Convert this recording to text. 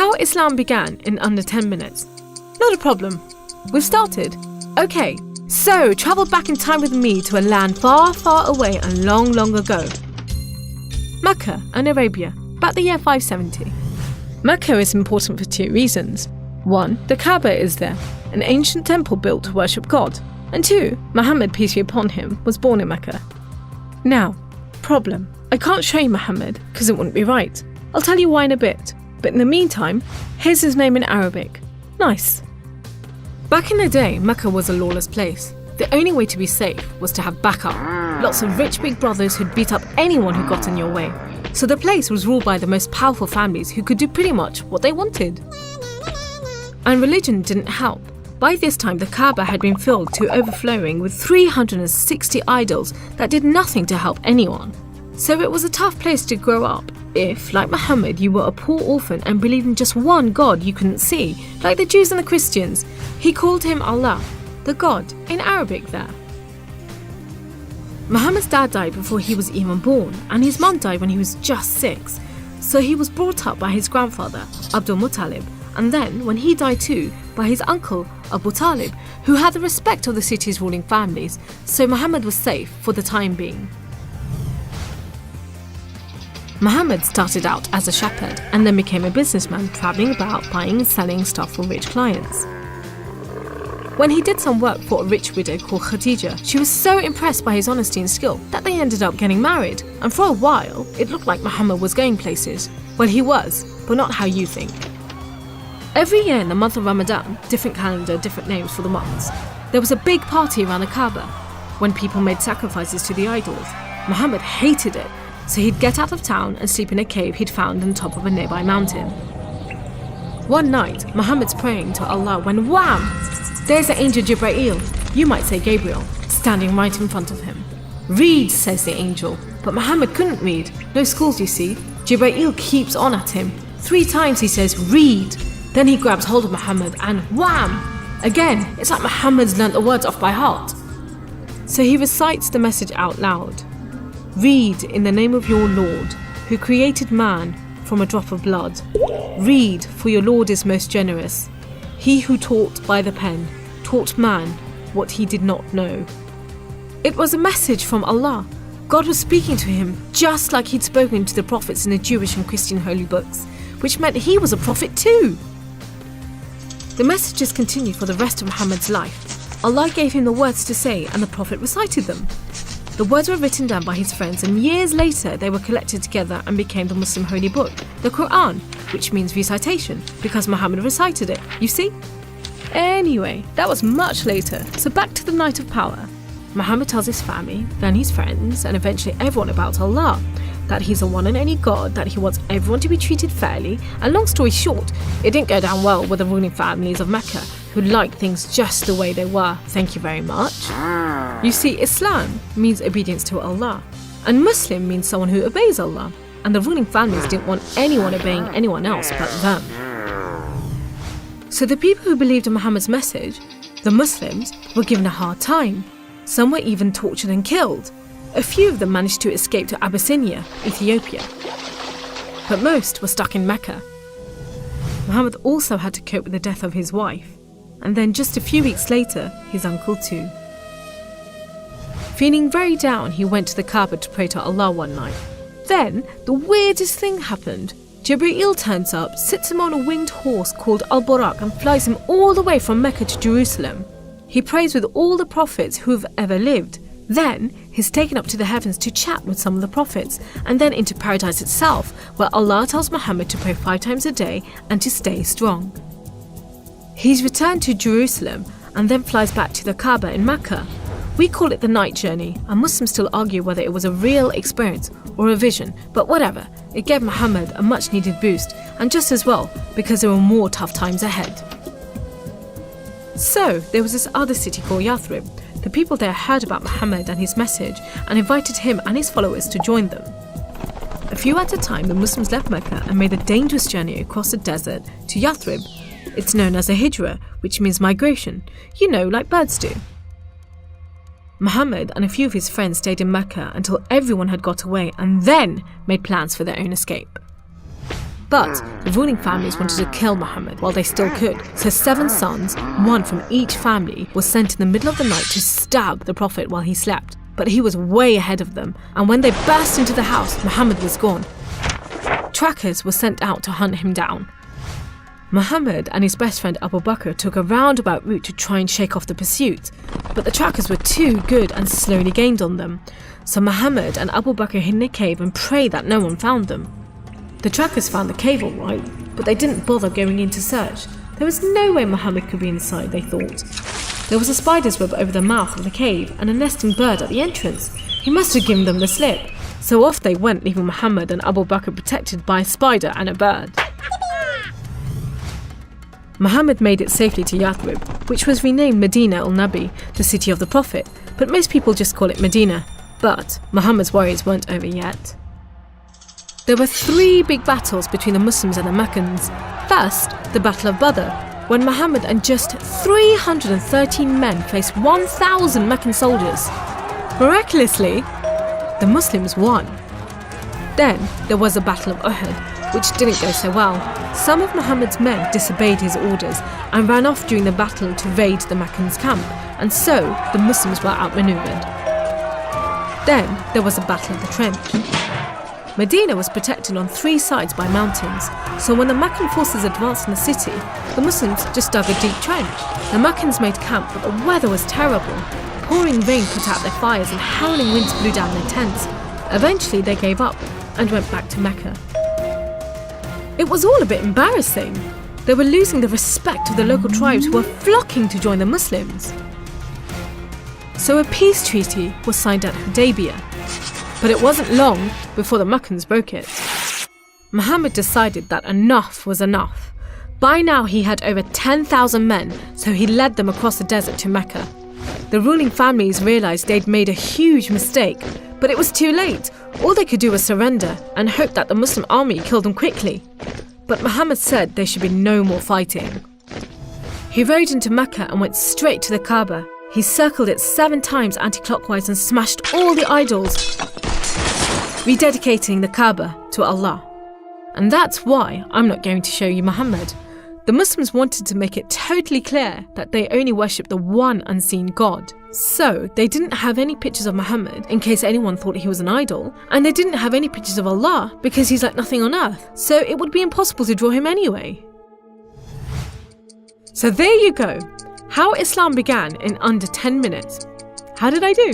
How Islam began in under 10 minutes. Not a problem. We've started. Okay, so travel back in time with me to a land far, far away and long, long ago. Mecca and Arabia, about the year 570. Mecca is important for 2 reasons. 1, the Kaaba is there, an ancient temple built to worship God. And 2, Muhammad, peace be upon him, was born in Mecca. Now, problem. I can't show you Muhammad because it wouldn't be right. I'll tell you why in a bit. But in the meantime, here's his name in Arabic. Nice. Back in the day, Mecca was a lawless place. The only way to be safe was to have backup. Lots of rich big brothers who'd beat up anyone who got in your way. So the place was ruled by the most powerful families who could do pretty much what they wanted. And religion didn't help. By this time, the Kaaba had been filled to overflowing with 360 idols that did nothing to help anyone. So it was a tough place to grow up if, like Muhammad, you were a poor orphan and believed in just one God you couldn't see, like the Jews and the Christians. He called him Allah, the God, in Arabic there. Muhammad's dad died before he was even born, and his mum died when he was just 6. So he was brought up by his grandfather, Abdul Muttalib, and then, when he died too, by his uncle, Abu Talib, who had the respect of the city's ruling families, so Muhammad was safe for the time being. Muhammad started out as a shepherd and then became a businessman, travelling about buying and selling stuff for rich clients. When he did some work for a rich widow called Khadija, she was so impressed by his honesty and skill that they ended up getting married, and for a while, it looked like Muhammad was going places. Well, he was, but not how you think. Every year in the month of Ramadan, different calendar, different names for the months, there was a big party around the Kaaba when people made sacrifices to the idols. Muhammad hated it, so he'd get out of town and sleep in a cave he'd found on top of a nearby mountain. One night, Muhammad's praying to Allah when wham! There's the angel Jibreel, you might say Gabriel, standing right in front of him. Read, says the angel, but Muhammad couldn't read. No schools, you see. Jibreel keeps on at him. 3 times he says, read. Then he grabs hold of Muhammad and wham! Again, it's like Muhammad's learnt the words off by heart. So he recites the message out loud. Read in the name of your Lord, who created man from a drop of blood. Read, for your Lord is most generous. He who taught by the pen, taught man what he did not know. It was a message from Allah. God was speaking to him just like he'd spoken to the prophets in the Jewish and Christian holy books, which meant he was a prophet too. The messages continued for the rest of Muhammad's life. Allah gave him the words to say and the prophet recited them. The words were written down by his friends, and years later they were collected together and became the Muslim holy book, the Quran, which means recitation, because Muhammad recited it, you see? Anyway, that was much later, so back to the night of power. Muhammad tells his family, then his friends, and eventually everyone about Allah, that he's the one and only God, that he wants everyone to be treated fairly, and long story short, it didn't go down well with the ruling families of Mecca, who liked things just the way they were, thank you very much. You see, Islam means obedience to Allah, and Muslim means someone who obeys Allah, and the ruling families didn't want anyone obeying anyone else but them. So the people who believed in Muhammad's message, the Muslims, were given a hard time. Some were even tortured and killed. A few of them managed to escape to Abyssinia, Ethiopia. But most were stuck in Mecca. Muhammad also had to cope with the death of his wife, and then just a few weeks later, his uncle too. Feeling very down, he went to the Kaaba to pray to Allah one night. Then, the weirdest thing happened. Jibreel turns up, sits him on a winged horse called Al-Buraq and flies him all the way from Mecca to Jerusalem. He prays with all the prophets who have ever lived. Then, he's taken up to the heavens to chat with some of the prophets, and then into paradise itself, where Allah tells Muhammad to pray 5 times a day and to stay strong. He's returned to Jerusalem and then flies back to the Kaaba in Mecca. We call it the night journey, and Muslims still argue whether it was a real experience or a vision, but whatever, it gave Muhammad a much needed boost, and just as well, because there were more tough times ahead. So, there was this other city called Yathrib. The people there heard about Muhammad and his message and invited him and his followers to join them. A few at a time, the Muslims left Mecca and made a dangerous journey across the desert to Yathrib. It's known as a hijra, which means migration, like birds do. Muhammad and a few of his friends stayed in Mecca until everyone had got away and then made plans for their own escape. But the ruling families wanted to kill Muhammad while they still could, so 7 sons, one from each family, were sent in the middle of the night to stab the Prophet while he slept. But he was way ahead of them, and when they burst into the house, Muhammad was gone. Trackers were sent out to hunt him down. Muhammad and his best friend Abu Bakr took a roundabout route to try and shake off the pursuit, but the trackers were too good and slowly gained on them. So Muhammad and Abu Bakr hid in a cave and prayed that no one found them. The trackers found the cave all right, but they didn't bother going in to search. There was no way Muhammad could be inside, they thought. There was a spider's web over the mouth of the cave and a nesting bird at the entrance. He must have given them the slip. So off they went, leaving Muhammad and Abu Bakr protected by a spider and a bird. Muhammad made it safely to Yathrib, which was renamed Medina al-Nabi, the city of the Prophet, but most people just call it Medina. But Muhammad's worries weren't over yet. There were 3 big battles between the Muslims and the Meccans. First, the Battle of Badr, when Muhammad and just 313 men faced 1,000 Meccan soldiers. Miraculously, the Muslims won. Then there was the Battle of Uhud, which didn't go so well. Some of Muhammad's men disobeyed his orders and ran off during the battle to raid the Meccans' camp, and so the Muslims were outmaneuvered. Then there was the Battle of the Trench. Medina was protected on 3 sides by mountains, so when the Meccan forces advanced in the city, the Muslims just dug a deep trench. The Meccans made camp, but the weather was terrible. Pouring rain put out their fires and howling winds blew down their tents. Eventually they gave up and went back to Mecca. It was all a bit embarrassing. They were losing the respect of the local tribes who were flocking to join the Muslims. So a peace treaty was signed at Hudaybiyah, but it wasn't long before the Meccans broke it. Muhammad decided that enough was enough. By now he had over 10,000 men, so he led them across the desert to Mecca. The ruling families realised they'd made a huge mistake, but it was too late. All they could do was surrender and hope that the Muslim army killed them quickly. But Muhammad said there should be no more fighting. He rode into Mecca and went straight to the Kaaba. He circled it 7 times anti-clockwise and smashed all the idols, rededicating the Kaaba to Allah. And that's why I'm not going to show you Muhammad. The Muslims wanted to make it totally clear that they only worship the one unseen God. So they didn't have any pictures of Muhammad in case anyone thought he was an idol, and they didn't have any pictures of Allah because he's like nothing on earth, so it would be impossible to draw him anyway. So there you go, how Islam began in under 10 minutes. How did I do?